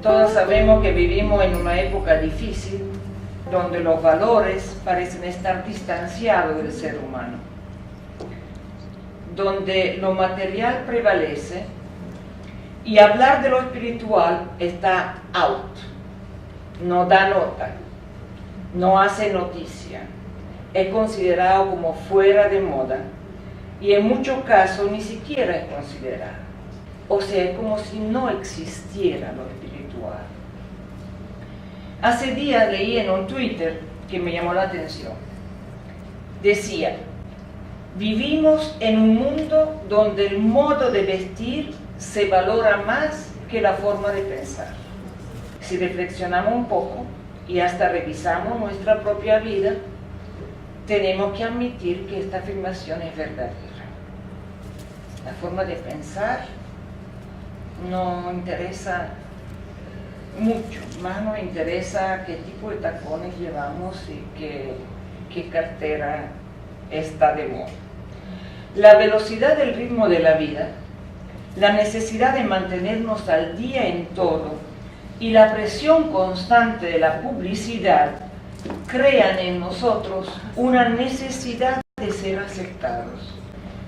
Todos sabemos que vivimos en una época difícil, donde los valores parecen estar distanciados del ser humano, donde lo material prevalece y hablar de lo espiritual está out, no da nota, no hace noticia, es considerado como fuera de moda y en muchos casos ni siquiera es considerado. O sea, es como si no existiera lo espiritual. Hace días leí en un Twitter que me llamó la atención. Decía: vivimos en un mundo donde el modo de vestir se valora más que la forma de pensar. Si reflexionamos un poco y hasta revisamos nuestra propia vida, tenemos que admitir que esta afirmación es verdadera. La forma de pensar no interesa mucho, más nos interesa qué tipo de tacones llevamos y qué cartera está de moda. La velocidad del ritmo de la vida, la necesidad de mantenernos al día en todo y la presión constante de la publicidad crean en nosotros una necesidad de ser aceptados.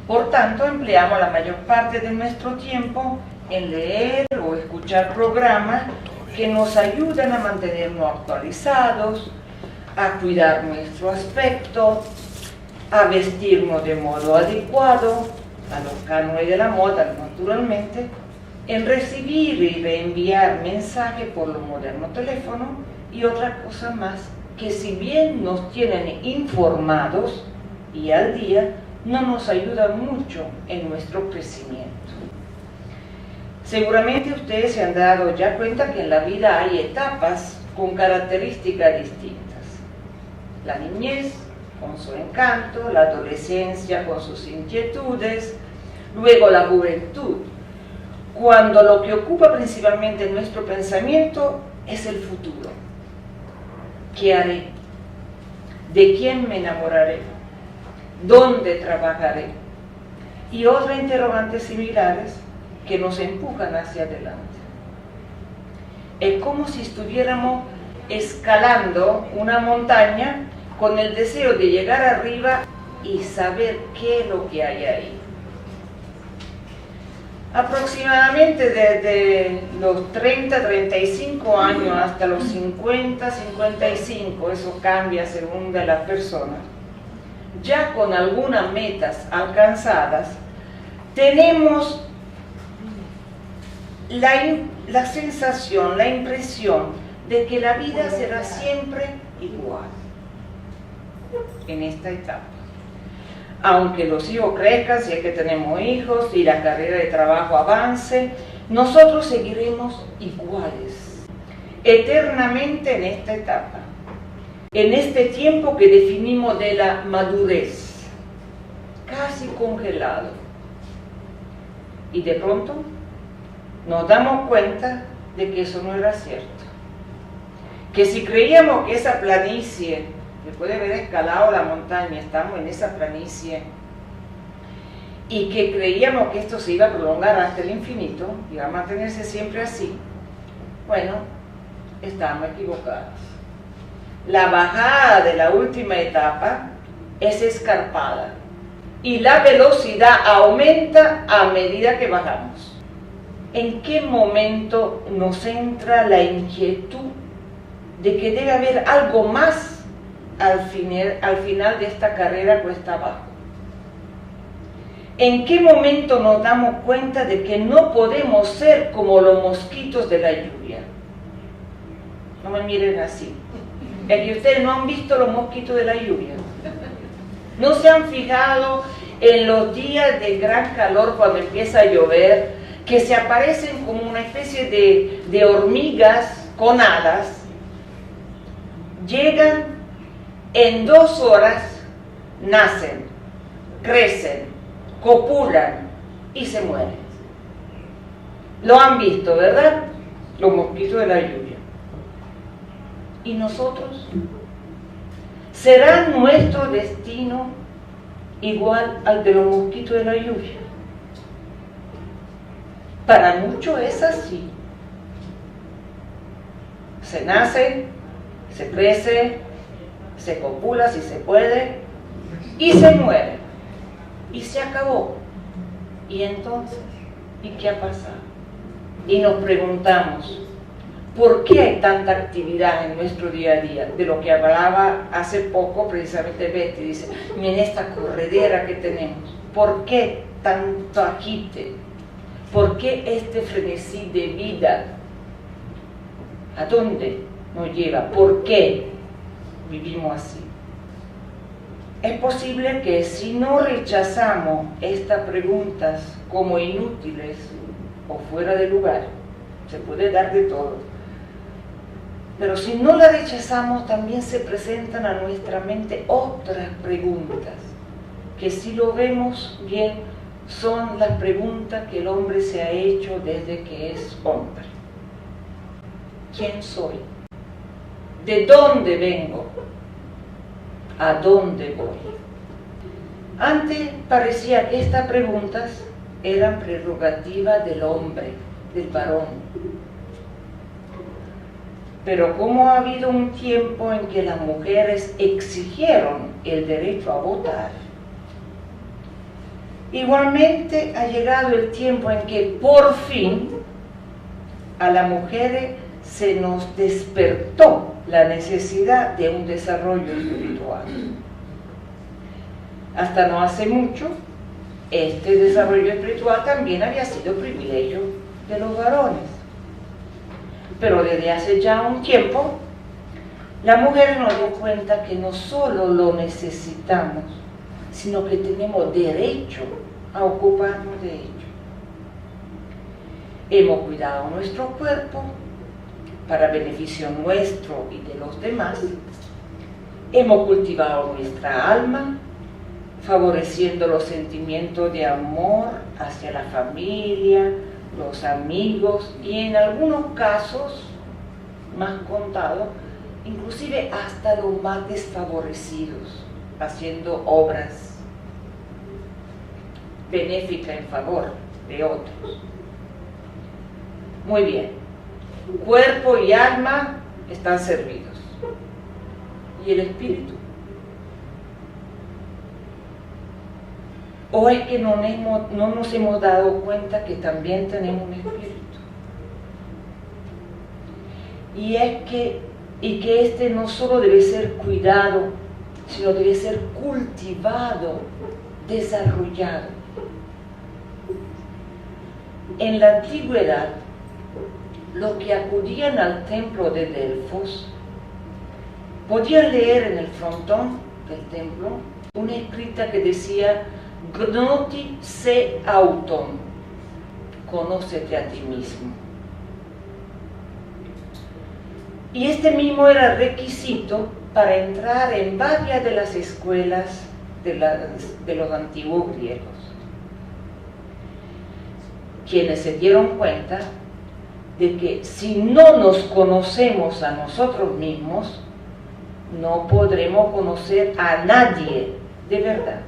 Por tanto, empleamos la mayor parte de nuestro tiempo en leer o escuchar programas que nos ayudan a mantenernos actualizados, a cuidar nuestro aspecto, a vestirnos de modo adecuado a los cánones de la moda, naturalmente, en recibir y reenviar mensajes por los modernos teléfonos y otra cosa más que, si bien nos tienen informados y al día, no nos ayudan mucho en nuestro crecimiento. Seguramente ustedes se han dado ya cuenta que en la vida hay etapas con características distintas. La niñez con su encanto, la adolescencia con sus inquietudes, luego la juventud, cuando lo que ocupa principalmente nuestro pensamiento es el futuro. ¿Qué haré? ¿De quién me enamoraré? ¿Dónde trabajaré? Y otras interrogantes similares que nos empujan hacia adelante. Es como si estuviéramos escalando una montaña con el deseo de llegar arriba y saber qué es lo que hay ahí. Aproximadamente desde los 30, 35 años hasta los 50, 55, eso cambia según de las personas, ya con algunas metas alcanzadas, tenemos la sensación, la impresión de que la vida será siempre igual en esta etapa. Aunque los hijos crezcan, si es que tenemos hijos, y la carrera de trabajo avance, nosotros seguiremos iguales, eternamente en esta etapa, en este tiempo que definimos de la madurez, casi congelado. Y de pronto nos damos cuenta de que eso no era cierto. Que si creíamos que esa planicie, después de haber escalado la montaña, estamos en esa planicie, y que creíamos que esto se iba a prolongar hasta el infinito, iba a mantenerse siempre así, bueno, estamos equivocados. La bajada de la última etapa es escarpada, y la velocidad aumenta a medida que bajamos. ¿En qué momento nos entra la inquietud de que debe haber algo más al final de esta carrera cuesta abajo? ¿En qué momento nos damos cuenta de que no podemos ser como los mosquitos de la lluvia? No me miren así. Es que ustedes no han visto los mosquitos de la lluvia. No se han fijado en los días de gran calor cuando empieza a llover, que se aparecen como una especie de hormigas con alas, llegan en 2 horas, nacen, crecen, copulan y se mueren. Lo han visto, ¿verdad? Los mosquitos de la lluvia. ¿Y nosotros? ¿Será nuestro destino igual al de los mosquitos de la lluvia? Para muchos es así. Se nace, se crece, se copula si se puede, y se muere. Y se acabó. ¿Y entonces? ¿Y qué ha pasado? Y nos preguntamos, ¿por qué hay tanta actividad en nuestro día a día? De lo que hablaba hace poco precisamente Betty, dice, en esta corredera que tenemos, ¿por qué tanto agite? ¿Por qué este frenesí de vida? ¿A dónde nos lleva? ¿Por qué vivimos así? Es posible que si no rechazamos estas preguntas como inútiles o fuera de lugar, se puede dar de todo, pero si no las rechazamos también se presentan a nuestra mente otras preguntas que si lo vemos bien son las preguntas que el hombre se ha hecho desde que es hombre. ¿Quién soy? ¿De dónde vengo? ¿A dónde voy? Antes parecía que estas preguntas eran prerrogativa del hombre, del varón. Pero como ha habido un tiempo en que las mujeres exigieron el derecho a votar, igualmente ha llegado el tiempo en que por fin a las mujeres se nos despertó la necesidad de un desarrollo espiritual. Hasta no hace mucho, este desarrollo espiritual también había sido privilegio de los varones. Pero desde hace ya un tiempo, la mujer nos dio cuenta que no solo lo necesitamos, sino que tenemos derecho a ocuparnos de ello. Hemos cuidado nuestro cuerpo para beneficio nuestro y de los demás. Hemos cultivado nuestra alma, favoreciendo los sentimientos de amor hacia la familia, los amigos y en algunos casos, más contados, inclusive hasta los más desfavorecidos, haciendo obras benéficas en favor de otros. Muy bien, cuerpo y alma están servidos. ¿Y el espíritu? ¿O es que no nos hemos dado cuenta que también tenemos un espíritu? Y que este no solo debe ser cuidado, sino debe ser cultivado, desarrollado. En la antigüedad, los que acudían al templo de Delfos podían leer en el frontón del templo una escrita que decía Gnoti se auton, conócete a ti mismo. Y este mismo era requisito para entrar en varias de las escuelas de los antiguos griegos, quienes se dieron cuenta de que si no nos conocemos a nosotros mismos, no podremos conocer a nadie de verdad.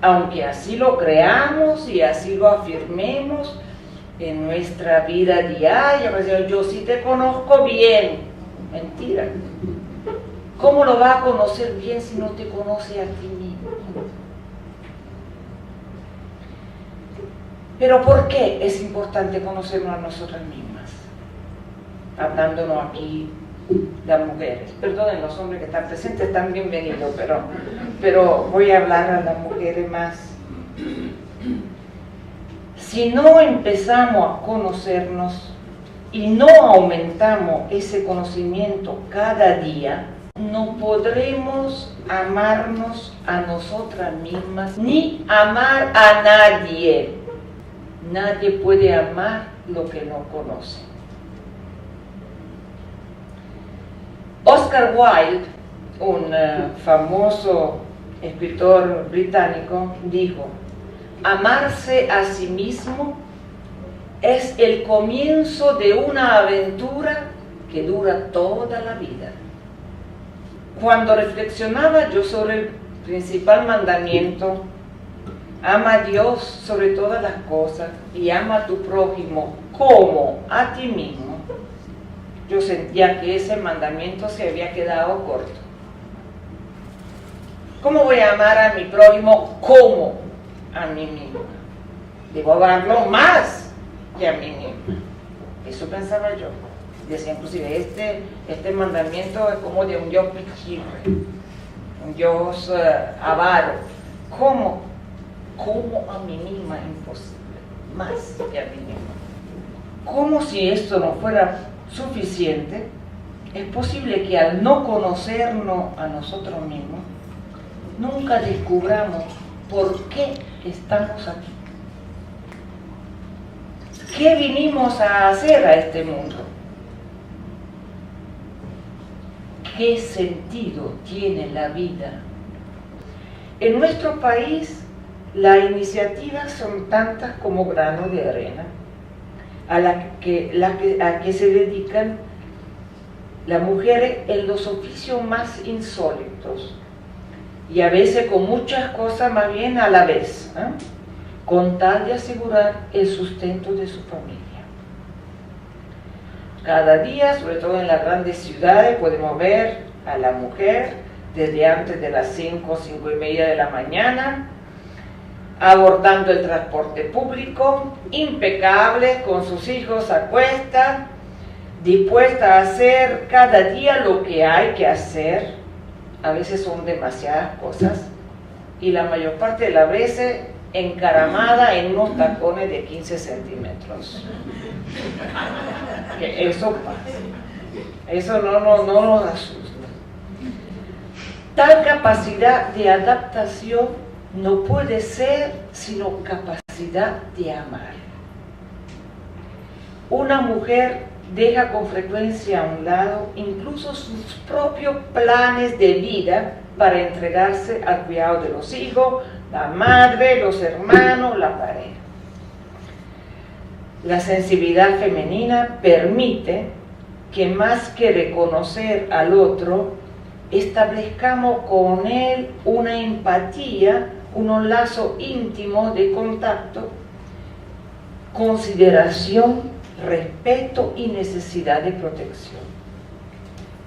Aunque así lo creamos y así lo afirmemos en nuestra vida diaria, yo sí te conozco bien. Mentira. ¿Cómo lo va a conocer bien si no te conoce a ti mismo? Pero ¿por qué es importante conocernos a nosotras mismas? Hablándonos aquí las mujeres. Perdonen, los hombres que están presentes están bienvenidos, pero voy a hablar a las mujeres más. Si no empezamos a conocernos y no aumentamos ese conocimiento cada día, no podremos amarnos a nosotras mismas ni amar a nadie. Nadie puede amar lo que no conoce. Oscar Wilde, un famoso escritor británico, dijo: amarse a sí mismo es el comienzo de una aventura que dura toda la vida. Cuando reflexionaba yo sobre el principal mandamiento, ama a Dios sobre todas las cosas y ama a tu prójimo como a ti mismo, yo sentía que ese mandamiento se había quedado corto. ¿Cómo voy a amar a mi prójimo como a mí mismo? Debo amarlo más que a mí mismo. Eso pensaba yo. Decía inclusive, este mandamiento es como de un Dios pichirre, un Dios avaro. ¿Cómo? Como a mí misma, imposible, más que a mí misma. Como si esto no fuera suficiente, es posible que al no conocernos a nosotros mismos, nunca descubramos por qué estamos aquí. ¿Qué vinimos a hacer a este mundo? ¿Qué sentido tiene la vida? En nuestro país, las iniciativas son tantas como granos de arena, a que se dedican las mujeres en los oficios más insólitos, y a veces con muchas cosas más bien a la vez, con tal de asegurar el sustento de su familia. Cada día, sobre todo en las grandes ciudades, podemos ver a la mujer desde antes de las 5, 5 y media de la mañana, abordando el transporte público, impecable, con sus hijos a cuestas, dispuesta a hacer cada día lo que hay que hacer. A veces son demasiadas cosas, y la mayor parte de las veces encaramada en unos tacones de 15 centímetros. Que eso pasa. Eso no nos asusta. Tal capacidad de adaptación no puede ser sino capacidad de amar. Una mujer deja con frecuencia a un lado incluso sus propios planes de vida para entregarse al cuidado de los hijos, la madre, los hermanos, la pareja. La sensibilidad femenina permite que más que reconocer al otro, establezcamos con él una empatía, unos lazos íntimos de contacto, consideración, respeto y necesidad de protección.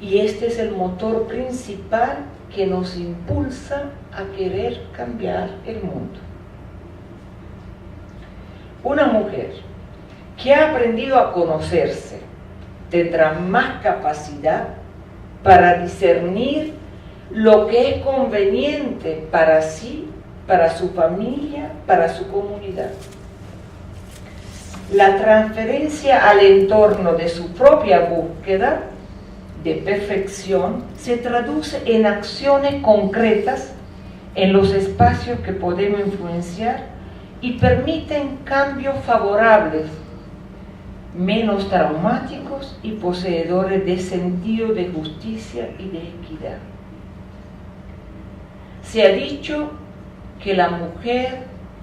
Y este es el motor principal que nos impulsa a querer cambiar el mundo. Una mujer que ha aprendido a conocerse tendrá más capacidad para discernir lo que es conveniente para sí, para su familia, para su comunidad. La transferencia al entorno de su propia búsqueda de perfección se traduce en acciones concretas en los espacios que podemos influenciar y permiten cambios favorables, menos traumáticos y poseedores de sentido de justicia y de equidad. Se ha dicho que la mujer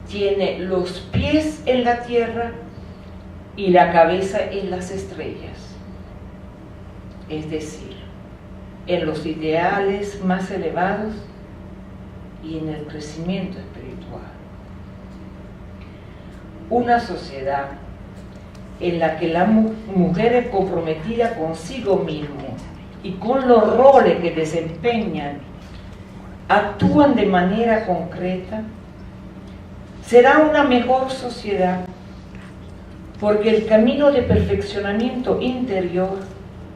tiene los pies en la tierra y la cabeza en las estrellas, es decir, en los ideales más elevados y en el crecimiento espiritual. Una sociedad en la que la mujer es comprometida consigo misma y con los roles que desempeñan, actúan de manera concreta, será una mejor sociedad, porque el camino de perfeccionamiento interior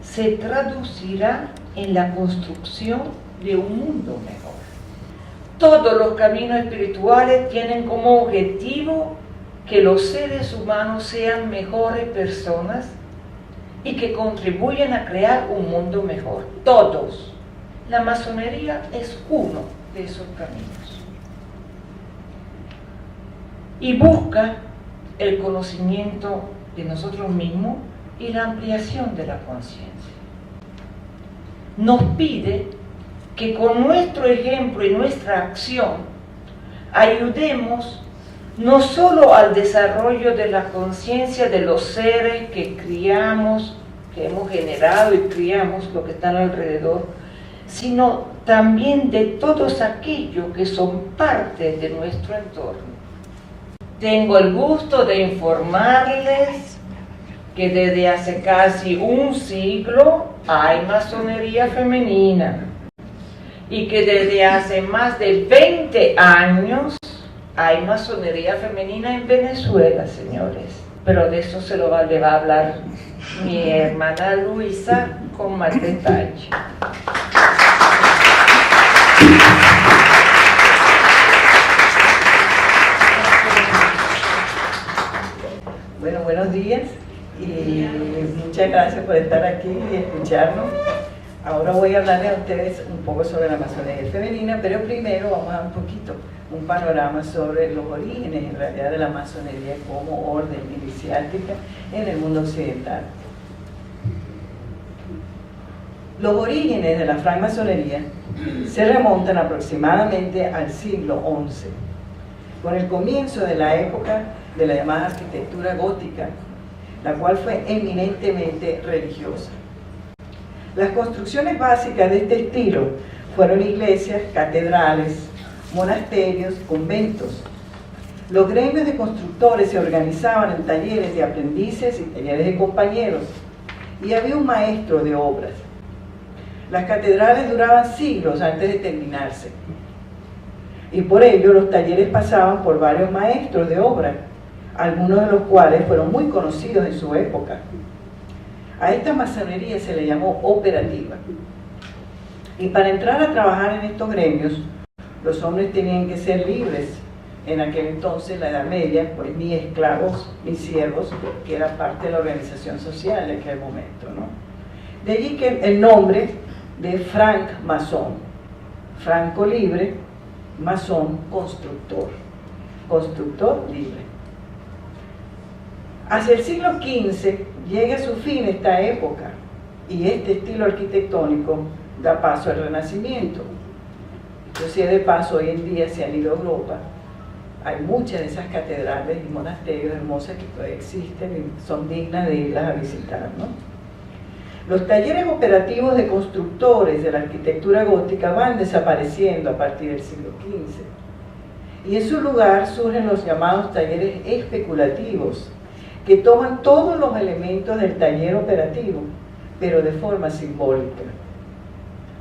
se traducirá en la construcción de un mundo mejor. Todos los caminos espirituales tienen como objetivo que los seres humanos sean mejores personas y que contribuyan a crear un mundo mejor. Todos. La masonería es uno de esos caminos. Y busca el conocimiento de nosotros mismos y la ampliación de la conciencia. Nos pide que con nuestro ejemplo y nuestra acción ayudemos no solo al desarrollo de la conciencia de los seres que criamos, que hemos generado y criamos, lo que están alrededor, sino también de todos aquellos que son parte de nuestro entorno. Tengo el gusto de informarles que desde hace casi un siglo hay masonería femenina y que desde hace más de 20 años hay masonería femenina en Venezuela, señores. Pero de eso le va a hablar mi hermana Luisa con más detalle. Bueno, buenos días y muchas gracias por estar aquí y escucharnos. Ahora voy a hablarles a ustedes un poco sobre la masonería femenina, pero primero vamos a dar un panorama sobre los orígenes en realidad de la masonería como orden iniciática en el mundo occidental. Los orígenes de la francmasonería se remontan aproximadamente al siglo XI, con el comienzo de la época de la llamada arquitectura gótica, la cual fue eminentemente religiosa. Las construcciones básicas de este estilo fueron iglesias, catedrales, monasterios, conventos. Los gremios de constructores se organizaban en talleres de aprendices y talleres de compañeros, y había un maestro de obras. Las catedrales duraban siglos antes de terminarse, y por ello los talleres pasaban por varios maestros de obra, algunos de los cuales fueron muy conocidos en su época. A esta masonería se le llamó operativa. Y para entrar a trabajar en estos gremios, los hombres tenían que ser libres. En aquel entonces, la Edad Media, pues ni esclavos ni siervos, que era parte de la organización social en aquel momento, ¿no? De allí que el nombre de franc-masón, franco libre, masón constructor, constructor libre. Hacia el siglo XV llega a su fin esta época y este estilo arquitectónico da paso al Renacimiento. Entonces, de paso, hoy en día se han ido a Europa. Hay muchas de esas catedrales y monasterios hermosas que todavía existen y son dignas de irlas a visitar, ¿no? Los talleres operativos de constructores de la arquitectura gótica van desapareciendo a partir del siglo XV. Y en su lugar surgen los llamados talleres especulativos, que toman todos los elementos del taller operativo, pero de forma simbólica.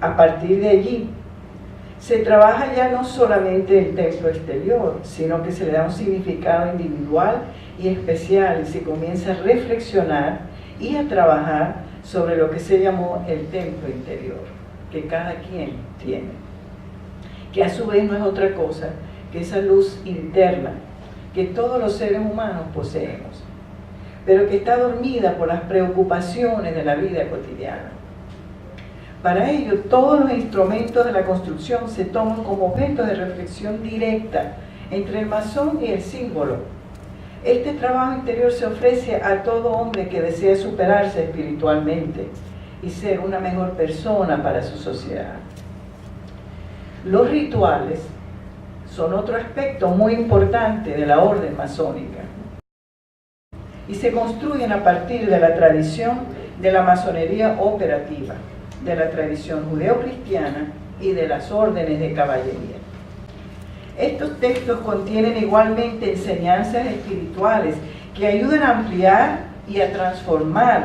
A partir de allí, se trabaja ya no solamente el templo exterior, sino que se le da un significado individual y especial, y se comienza a reflexionar y a trabajar sobre lo que se llamó el templo interior, que cada quien tiene, que a su vez no es otra cosa que esa luz interna que todos los seres humanos poseemos, pero que está dormida por las preocupaciones de la vida cotidiana. Para ello, todos los instrumentos de la construcción se toman como objetos de reflexión directa entre el masón y el símbolo. Este trabajo interior se ofrece a todo hombre que desea superarse espiritualmente y ser una mejor persona para su sociedad. Los rituales son otro aspecto muy importante de la orden masónica y se construyen a partir de la tradición de la masonería operativa, de la tradición judeocristiana y de las órdenes de caballería. Estos textos contienen igualmente enseñanzas espirituales que ayudan a ampliar y a transformar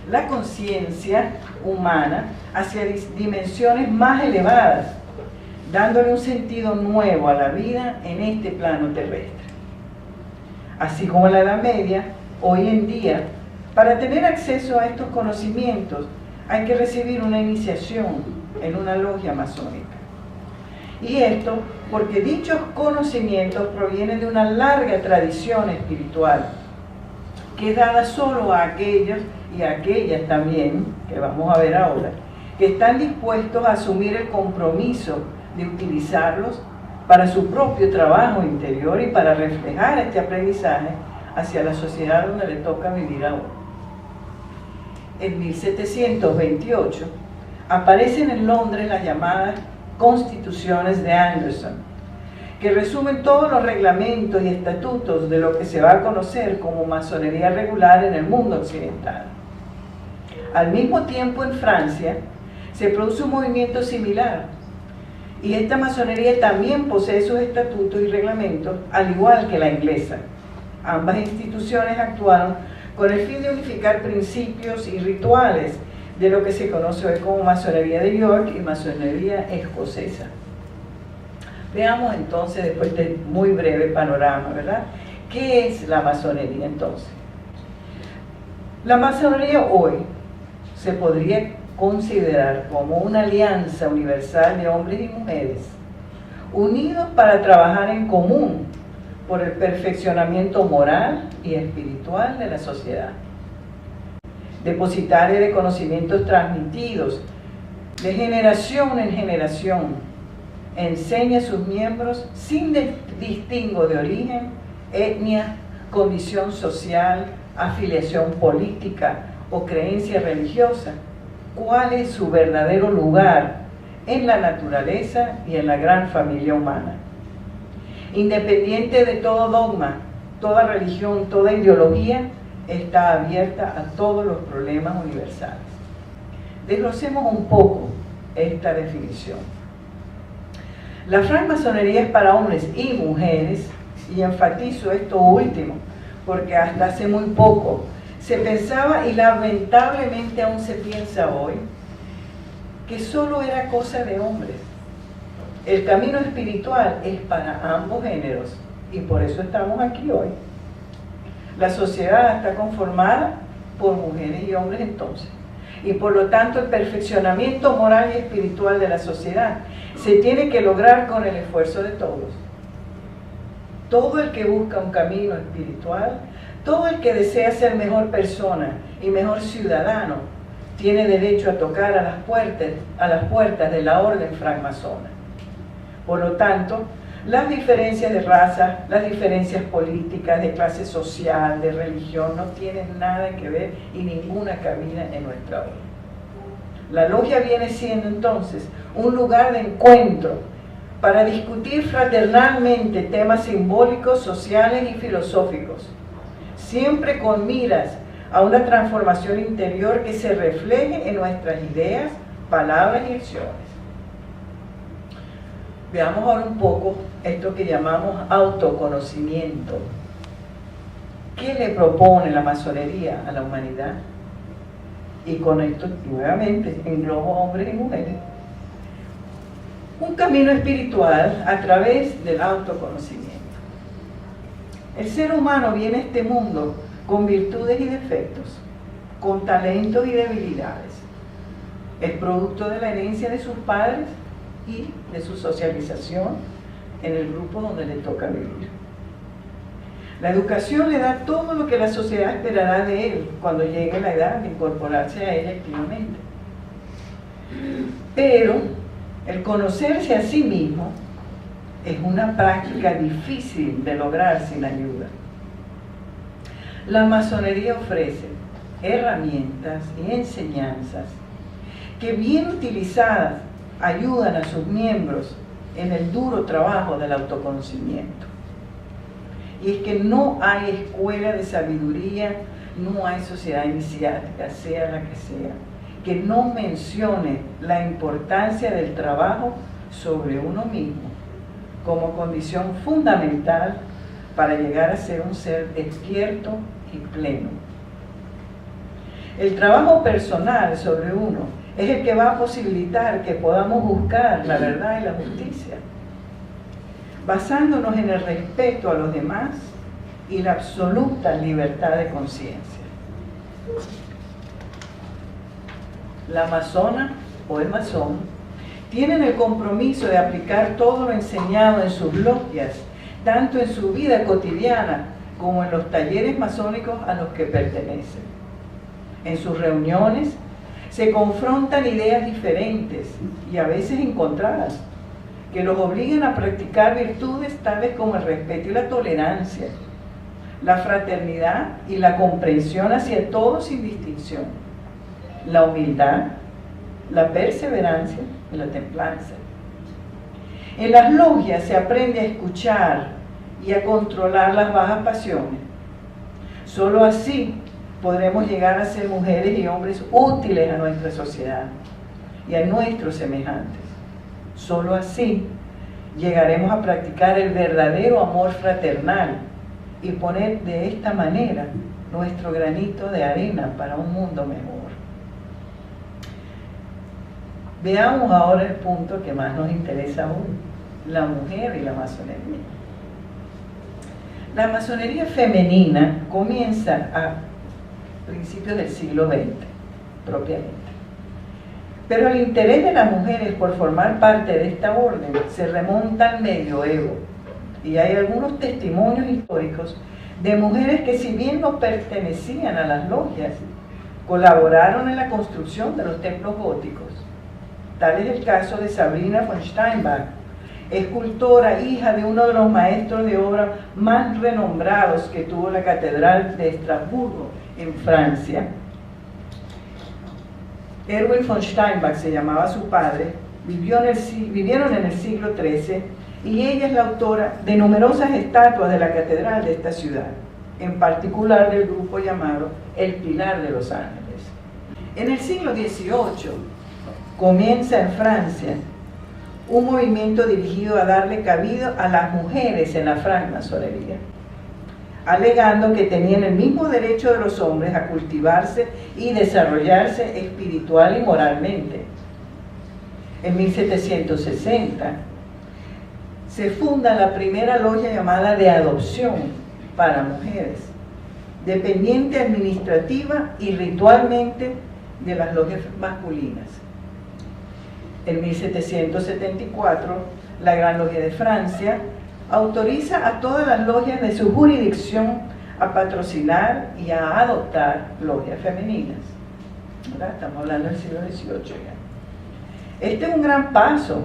la conciencia humana hacia dimensiones más elevadas, dándole un sentido nuevo a la vida en este plano terrestre. Así como en la Edad Media, hoy en día, para tener acceso a estos conocimientos, hay que recibir una iniciación en una logia masónica. Y esto porque dichos conocimientos provienen de una larga tradición espiritual, que es dada solo a aquellos y a aquellas también, que vamos a ver ahora, que están dispuestos a asumir el compromiso de utilizarlos para su propio trabajo interior y para reflejar este aprendizaje hacia la sociedad donde le toca vivir ahora. En 1728 aparecen en Londres las llamadas Constituciones de Anderson, que resumen todos los reglamentos y estatutos de lo que se va a conocer como masonería regular en el mundo occidental. Al mismo tiempo, en Francia se produce un movimiento similar, y esta masonería también posee sus estatutos y reglamentos, al igual que la inglesa. Ambas instituciones actuaron con el fin de unificar principios y rituales de lo que se conoce hoy como masonería de York y masonería escocesa. Veamos entonces, después de muy breve panorama, ¿verdad? ¿Qué es la masonería entonces? La masonería hoy se podría considerar como una alianza universal de hombres y mujeres unidos para trabajar en común por el perfeccionamiento moral y espiritual de la sociedad. Depositaria de conocimientos transmitidos de generación en generación, enseña a sus miembros sin distingo de origen, etnia, condición social, afiliación política o creencia religiosa, cuál es su verdadero lugar en la naturaleza y en la gran familia humana. Independiente de todo dogma, toda religión, toda ideología, está abierta a todos los problemas universales. Desglosemos un poco esta definición. La francmasonería es para hombres y mujeres, y enfatizo esto último, porque hasta hace muy poco se pensaba, y lamentablemente aún se piensa hoy, que solo era cosa de hombres. El camino espiritual es para ambos géneros, y por eso estamos aquí hoy. La sociedad está conformada por mujeres y hombres entonces, y por lo tanto el perfeccionamiento moral y espiritual de la sociedad se tiene que lograr con el esfuerzo de todos. Todo el que busca un camino espiritual, todo el que desea ser mejor persona y mejor ciudadano, tiene derecho a tocar a las puertas de la orden francmasona. Por lo tanto, las diferencias de raza, las diferencias políticas, de clase social, de religión, no tienen nada que ver y ninguna cabida en nuestra orden. La logia viene siendo entonces un lugar de encuentro para discutir fraternalmente temas simbólicos, sociales y filosóficos, siempre con miras a una transformación interior que se refleje en nuestras ideas, palabras y acciones. Veamos ahora un poco esto que llamamos autoconocimiento. ¿Qué le propone la masonería a la humanidad? Y con esto, nuevamente, englobo hombres y mujeres. Un camino espiritual a través del autoconocimiento. El ser humano viene a este mundo con virtudes y defectos, con talentos y debilidades. Es producto de la herencia de sus padres y de su socialización en el grupo donde le toca vivir. La educación le da todo lo que la sociedad esperará de él cuando llegue la edad de incorporarse a ella activamente. Pero el conocerse a sí mismo es una práctica difícil de lograr sin ayuda. La masonería ofrece herramientas y enseñanzas que, bien utilizadas, ayudan a sus miembros en el duro trabajo del autoconocimiento. Y es que no hay escuela de sabiduría, no hay sociedad iniciática, sea la que sea, que no mencione la importancia del trabajo sobre uno mismo como condición fundamental para llegar a ser un ser despierto y pleno. El trabajo personal sobre uno es el que va a posibilitar que podamos buscar la verdad y la justicia, basándonos en el respeto a los demás y la absoluta libertad de conciencia. La masona o el masón tienen el compromiso de aplicar todo lo enseñado en sus logias, tanto en su vida cotidiana como en los talleres masónicos a los que pertenecen. En sus reuniones se confrontan ideas diferentes y a veces encontradas, que los obligan a practicar virtudes tales como el respeto y la tolerancia, la fraternidad y la comprensión hacia todos sin distinción, la humildad, la perseverancia y la templanza. En las logias se aprende a escuchar y a controlar las bajas pasiones. Solo así podremos llegar a ser mujeres y hombres útiles a nuestra sociedad y a nuestros semejantes. Solo así llegaremos a practicar el verdadero amor fraternal y poner de esta manera nuestro granito de arena para un mundo mejor. Veamos ahora el punto que más nos interesa aún, la mujer y la masonería. La masonería femenina comienza a principios del siglo XX, propiamente. Pero el interés de las mujeres por formar parte de esta orden se remonta al medioevo, y hay algunos testimonios históricos de mujeres que, si bien no pertenecían a las logias, colaboraron en la construcción de los templos góticos. Tal es el caso de Sabrina von Steinbach, escultora, hija de uno de los maestros de obra más renombrados que tuvo la Catedral de Estrasburgo, en Francia. Erwin von Steinbach se llamaba su padre, vivieron en el siglo XIII, y ella es la autora de numerosas estatuas de la catedral de esta ciudad, en particular del grupo llamado El Pilar de los Ángeles. En el siglo XVIII comienza en Francia un movimiento dirigido a darle cabida a las mujeres en la francmasonería, alegando que tenían el mismo derecho de los hombres a cultivarse y desarrollarse espiritual y moralmente. En 1760 se funda la primera logia llamada de adopción para mujeres, dependiente administrativa y ritualmente de las logias masculinas. En 1774, la Gran Logia de Francia autoriza a todas las logias de su jurisdicción a patrocinar y a adoptar logias femeninas. ¿Verdad? Estamos hablando del siglo XVIII ya. Este es un gran paso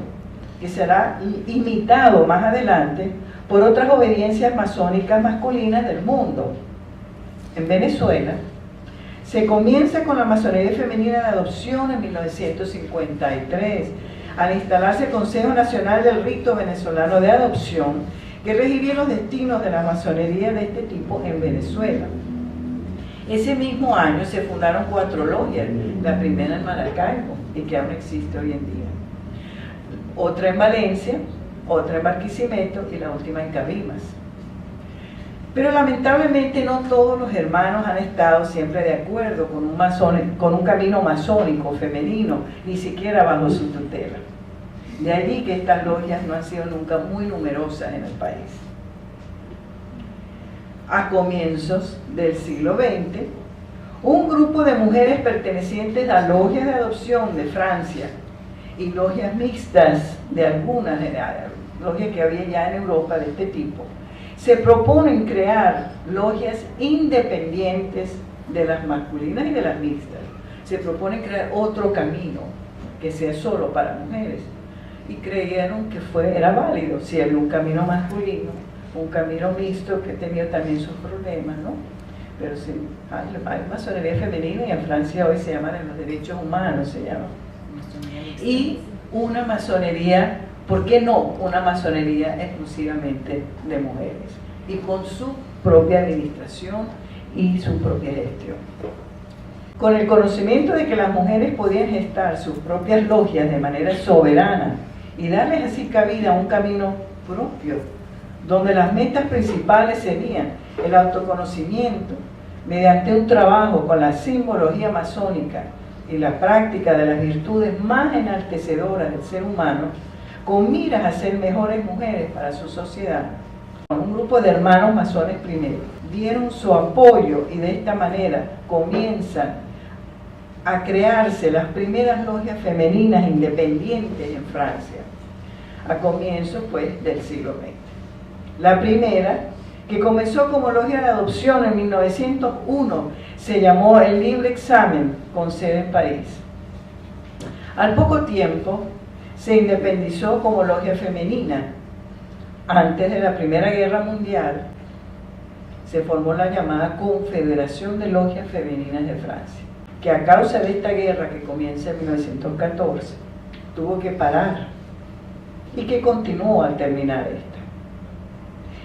que será imitado más adelante por otras obediencias masónicas masculinas del mundo. En Venezuela se comienza con la masonería femenina de adopción en 1953, al instalarse el Consejo Nacional del Rito Venezolano de Adopción, que regiría los destinos de la masonería de este tipo en Venezuela. Ese mismo año se fundaron 4 logias, la primera en Maracaibo, y que aún existe hoy en día, otra en Valencia, otra en Barquisimeto y la última en Cabimas. Pero lamentablemente no todos los hermanos han estado siempre de acuerdo con un camino masónico femenino, ni siquiera bajo su tutela. De allí que estas logias no han sido nunca muy numerosas en el país. A comienzos del siglo XX, un grupo de mujeres pertenecientes a logias de adopción de Francia y logias mixtas de algunas logias que había ya en Europa de este tipo, se proponen crear logias independientes de las masculinas y de las mixtas. Se proponen crear otro camino que sea solo para mujeres, y creyeron que era válido, si había un camino masculino, un camino mixto que tenía también sus problemas, ¿no? Pero sí, hay masonería femenina, y en Francia hoy se llaman los derechos humanos, se llama. Y una masonería, ¿por qué no? Una masonería exclusivamente de mujeres, y con su propia administración y su propia gestión. Con el conocimiento de que las mujeres podían gestar sus propias logias de manera soberana y darles así cabida a un camino propio, donde las metas principales serían el autoconocimiento mediante un trabajo con la simbología masónica y la práctica de las virtudes más enaltecedoras del ser humano, con miras a ser mejores mujeres para su sociedad. Un grupo de hermanos masones primero dieron su apoyo, y de esta manera comienzan a crearse las primeras logias femeninas independientes en Francia, a comienzos pues del siglo XX. La primera, que comenzó como logia de adopción en 1901, se llamó El Libre Examen, con sede en París. Al poco tiempo se independizó como logia femenina. Antes de la Primera Guerra Mundial se formó la llamada Confederación de Logias Femeninas de Francia, que a causa de esta guerra que comienza en 1914 tuvo que parar, y que continuó al terminar esta.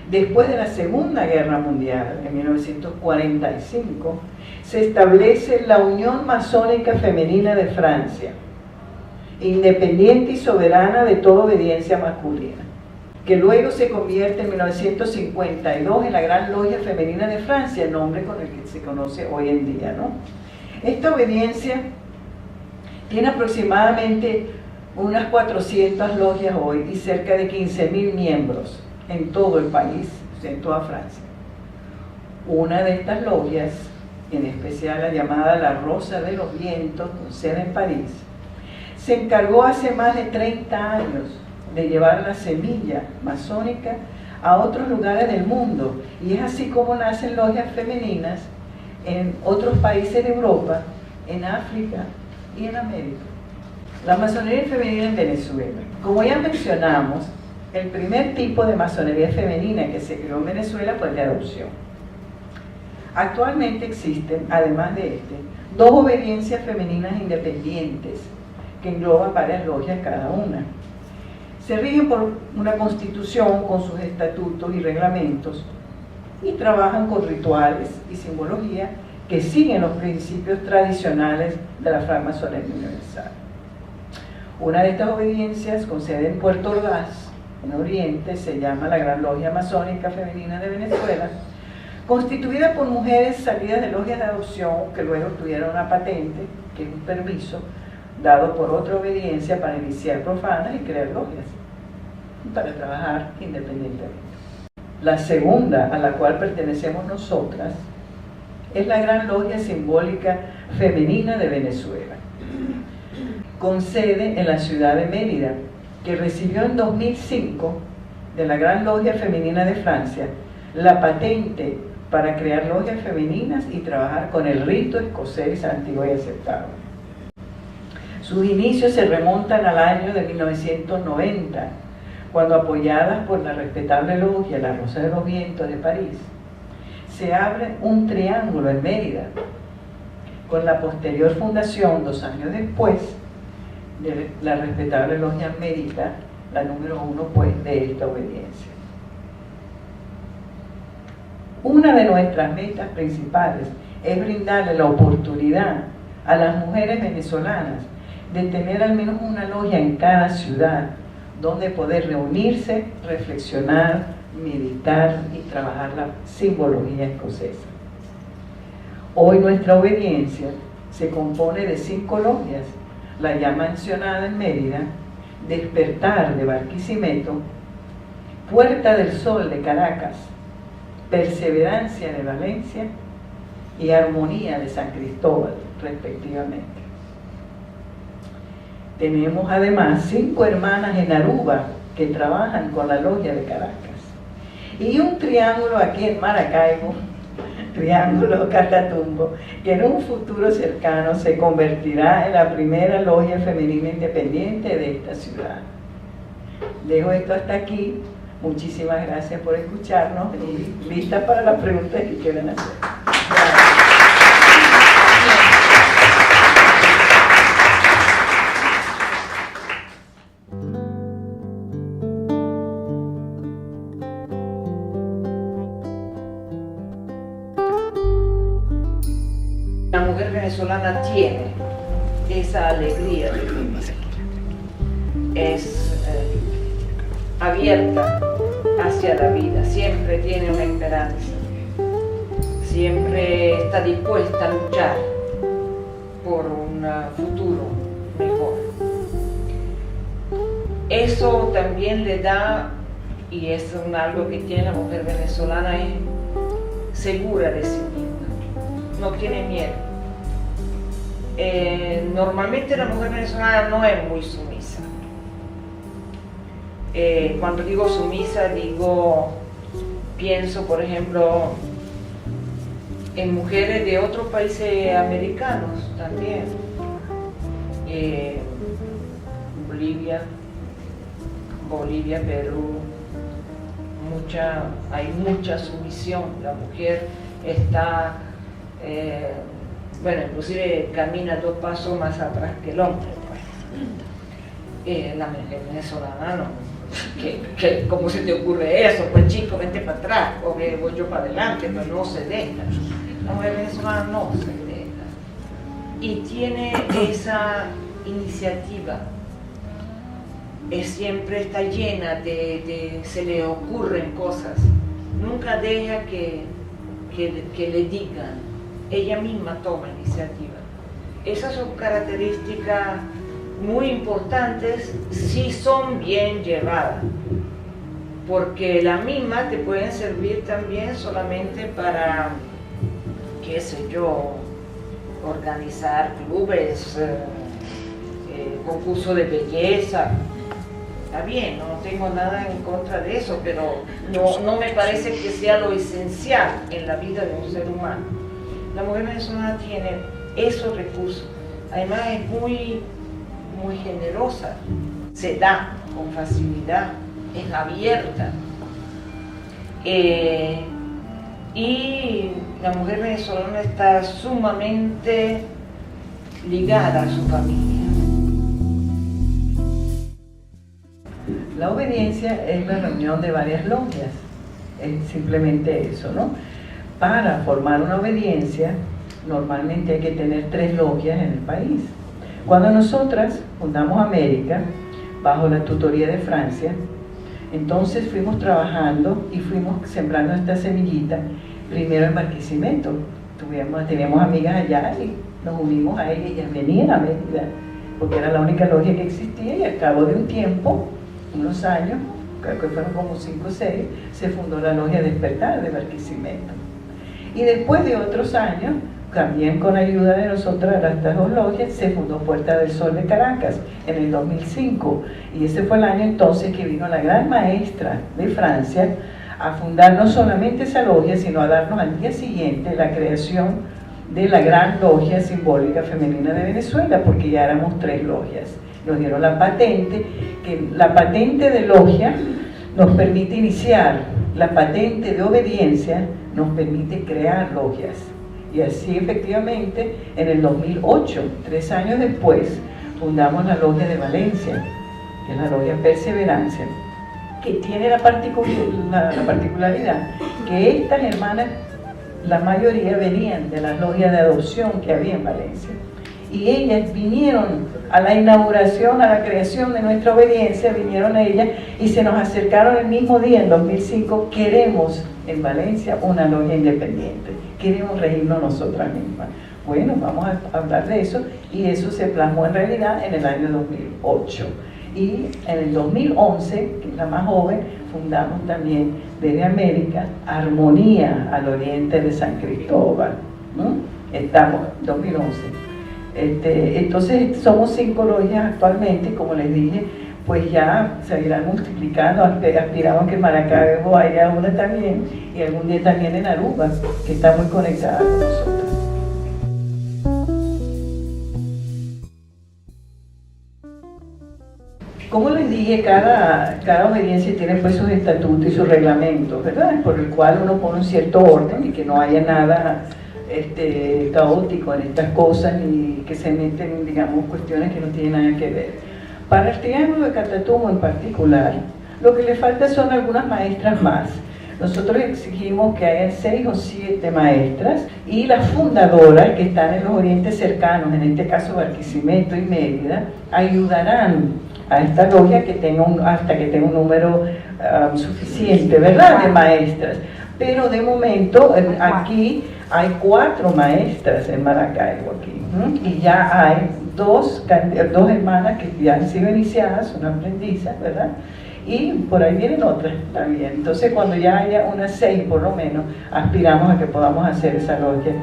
Después de la Segunda Guerra Mundial, en 1945, se establece la Unión Masónica Femenina de Francia, independiente y soberana de toda obediencia masculina. que luego se convierte en 1952 en la Gran Logia Femenina de Francia, el nombre con el que se conoce hoy en día, ¿no? Esta obediencia tiene aproximadamente unas 400 logias hoy y cerca de 15.000 miembros en todo el país, en toda Francia. Una de estas logias, en especial la llamada La Rosa de los Vientos, con sede en París, se encargó hace más de 30 años de llevar la semilla masónica a otros lugares del mundo, y es así como nacen logias femeninas en otros países de Europa, en África y en América. La masonería femenina en Venezuela. Como ya mencionamos, el primer tipo de masonería femenina que se creó en Venezuela fue el de adopción. Actualmente existen, además de dos obediencias femeninas independientes que engloban varias logias cada una. Se rigen por una constitución con sus estatutos y reglamentos y trabajan con rituales y simbología que siguen los principios tradicionales de la francmasonería universal. Una de estas obediencias, con sede en Puerto Ordaz, en Oriente, se llama la Gran Logia Masónica Femenina de Venezuela, constituida por mujeres salidas de logias de adopción que luego tuvieron una patente, que es un permiso dado por otra obediencia para iniciar profanas y crear logias, para trabajar independientemente. La segunda, a la cual pertenecemos nosotras, es la Gran Logia Simbólica Femenina de Venezuela, con sede en la ciudad de Mérida, que recibió en 2005 de la Gran Logia Femenina de Francia la patente para crear logias femeninas y trabajar con el rito escocés antiguo y aceptado. Sus inicios se remontan al año de 1990, cuando, apoyadas por la respetable logia La Rosa de los Vientos de París, se abre un triángulo en Mérida, con la posterior fundación, 2 años después, de la respetable logia América, la número 1 pues de esta obediencia. Una de nuestras metas principales es brindarle la oportunidad a las mujeres venezolanas de tener al menos una logia en cada ciudad, donde poder reunirse, reflexionar, meditar y trabajar la simbología escocesa. Hoy nuestra obediencia se compone de 5 logias: la ya mencionada en Mérida, Despertar de Barquisimeto, Puerta del Sol de Caracas, Perseverancia de Valencia y Armonía de San Cristóbal, respectivamente. Tenemos además 5 hermanas en Aruba que trabajan con la logia de Caracas, y un triángulo aquí en Maracaibo, Triángulo Catatumbo, que en un futuro cercano se convertirá en la primera logia femenina independiente de esta ciudad. Dejo esto hasta aquí. Muchísimas gracias por escucharnos y lista para las preguntas que quieran hacer. La mujer venezolana tiene esa alegría de vivir, es abierta hacia la vida, siempre tiene una esperanza, siempre está dispuesta a luchar por un futuro mejor. Eso también le da, y es algo que tiene la mujer venezolana, es segura de sí misma, no tiene miedo. Normalmente la mujer venezolana no es muy sumisa. Cuando digo sumisa, pienso por ejemplo en mujeres de otros países americanos también, Bolivia, Perú, hay mucha sumisión. La mujer está, inclusive camina 2 pasos más atrás que el hombre, pues. La mujer venezolana no. ¿Cómo se te ocurre eso? Pues chico, vente para atrás, o voy yo para adelante, pero no se deja. La mujer venezolana no se deja. Y tiene esa iniciativa siempre está llena se le ocurren cosas, nunca deja que le digan, ella misma toma iniciativa. Esas son características muy importantes si son bien llevadas, porque las mismas te pueden servir también solamente para, qué sé yo, organizar clubes, concursos de belleza. Está bien, no tengo nada en contra de eso, pero no me parece que sea lo esencial en la vida de un ser humano. La mujer venezolana tiene esos recursos, además es muy generosa, se da con facilidad, es abierta. Y la mujer venezolana está sumamente ligada a su familia. La obediencia es la reunión de varias logias, es simplemente eso, ¿no? Para formar una obediencia, normalmente hay que tener 3 logias en el país. Cuando nosotras fundamos América, bajo la tutoría de Francia, entonces fuimos trabajando y fuimos sembrando esta semillita, primero en Barquisimeto. Teníamos amigas allá y nos unimos a ellas, ellas venían a Mérida, porque era la única logia que existía, y al cabo de un tiempo, unos años, creo que fueron como 5 o 6, se fundó la Logia Despertar de Barquisimeto. Y después de otros años, también con ayuda de nosotras, estas 2 logias, se fundó Puerta del Sol de Caracas en el 2005. Y ese fue el año entonces que vino la gran maestra de Francia a fundar no solamente esa logia, sino a darnos al día siguiente la creación de la gran logia simbólica femenina de Venezuela, porque ya éramos 3 logias. Nos dieron la patente, que la patente de logia nos permite iniciar, la patente de obediencia nos permite crear logias. Y así efectivamente en el 2008, 3 años después, fundamos la Logia de Valencia, que es la Logia Perseverancia, que tiene la particularidad que estas hermanas, la mayoría venían de las logias de adopción que había en Valencia. Y ellas vinieron a la inauguración, a la creación de nuestra obediencia, vinieron ellas y se nos acercaron el mismo día, en 2005, queremos en Valencia una logia independiente, queremos regirnos nosotras mismas. Bueno, vamos a hablar de eso, y eso se plasmó en realidad en el año 2008. Y en el 2011, que es la más joven, fundamos también desde América Armonía al Oriente de San Cristóbal. Estamos, 2011. Entonces somos 5 logias actualmente, como les dije, pues ya se irán multiplicando. Aspiramos que en Maracaibo haya una también, y algún día también en Aruba, que está muy conectada con nosotros. Como les dije, cada obediencia tiene pues sus estatutos y sus reglamentos, ¿verdad? Por el cual uno pone un cierto orden y que no haya nada caótico en estas cosas, ni que se meten, digamos, cuestiones que no tienen nada que ver. Para el Triángulo de Catatumbo en particular, lo que le falta son algunas maestras más. Nosotros exigimos que haya 6 o 7 maestras, y las fundadoras que están en los orientes cercanos, en este caso Barquisimeto y Mérida, ayudarán a esta logia que tenga hasta que tenga un número suficiente, ¿verdad?, de maestras. Pero de momento aquí hay 4 maestras en Maracaibo aquí, y ya hay 2 hermanas que ya han sido iniciadas, son aprendizas, ¿verdad? Y por ahí vienen otras también. Entonces, cuando ya haya unas 6 por lo menos, aspiramos a que podamos hacer esa logia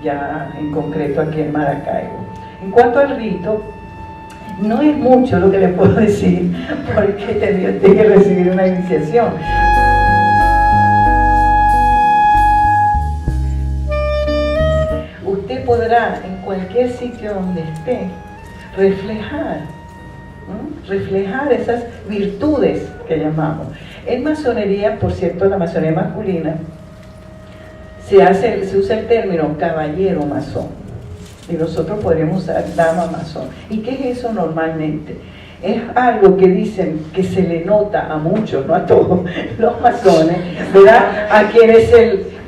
ya en concreto aquí en Maracaibo. En cuanto al rito, no es mucho lo que le puedo decir, porque tendría usted que recibir una iniciación. Usted podrá, en cualquier sitio donde esté, reflejar esas virtudes que llamamos. En masonería, por cierto, la masonería masculina, se usa el término caballero masón, y nosotros podríamos usar dama masón. ¿Y qué es eso normalmente? Es algo que dicen que se le nota a muchos, no a todos, los masones, ¿verdad? A quienes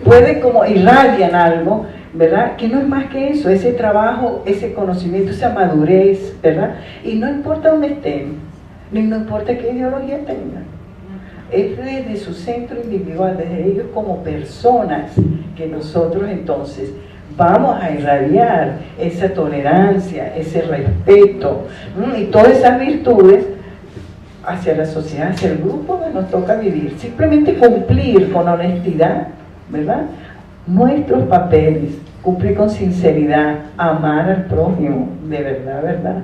puede como irradian algo, ¿verdad? Que no es más que eso, ese trabajo, ese conocimiento, esa madurez, ¿verdad? Y no importa dónde estén, no importa qué ideología tengan. Es desde su centro individual, desde ellos como personas, que nosotros entonces vamos a irradiar esa tolerancia, ese respeto y todas esas virtudes hacia la sociedad, hacia el grupo que nos toca vivir. Simplemente cumplir con honestidad, ¿verdad?, nuestros papeles, cumplir con sinceridad, amar al prójimo, de verdad, ¿verdad?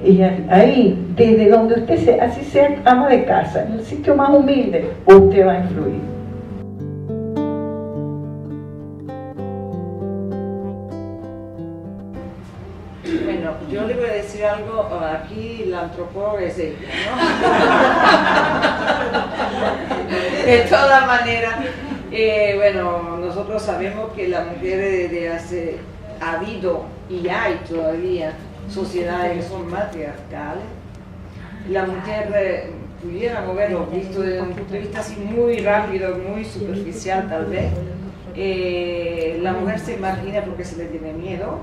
Y ahí, desde donde usted sea, así sea ama de casa, en el sitio más humilde, usted va a influir. Bueno, yo le voy a decir algo, aquí la antropóloga es ella, ¿no? De todas maneras, bueno, nosotros sabemos que la mujer ha habido y hay todavía sociedades que son matriarcales. La mujer, pudiéramos verlo visto desde un punto de vista así muy rápido, muy superficial tal vez, la mujer se imagina porque se le tiene miedo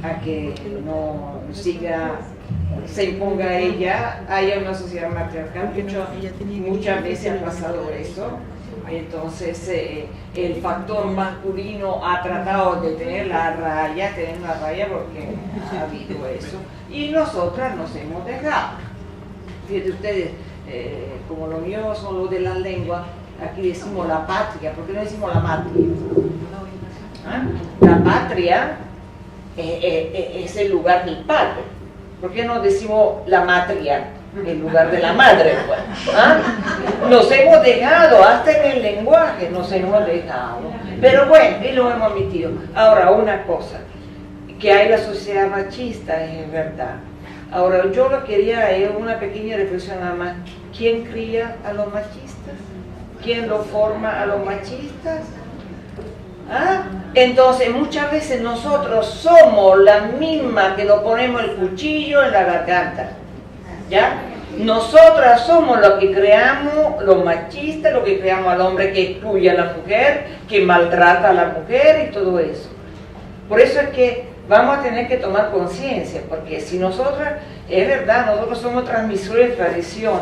a que no siga, se imponga a ella, haya una sociedad matriarcal. De hecho, muchas veces ha pasado eso. Entonces el factor masculino ha tratado de tener la raya porque ha habido eso, y nosotras nos hemos dejado. Fíjense ustedes, como lo mío son lo de las lenguas, aquí decimos la patria, ¿por qué no decimos la matria? ¿Ah? La patria es el lugar del padre, ¿por qué no decimos la matria? En lugar de la madre, pues. ¿Ah? Nos hemos dejado, hasta en el lenguaje nos hemos dejado, pero bueno, y lo hemos admitido. Ahora, una cosa, que hay la sociedad machista, es verdad. Ahora, yo lo quería, una pequeña reflexión nada más. ¿Quién cría a los machistas? ¿Quién lo forma a los machistas? ¿Ah? Entonces, muchas veces nosotros somos la misma que nos ponemos el cuchillo en la garganta. ¿Ya? Nosotras somos los que creamos, los machistas, los que creamos al hombre que excluye a la mujer, que maltrata a la mujer y todo eso. Por eso es que vamos a tener que tomar conciencia, porque si nosotras, es verdad, nosotros somos transmisores de tradición,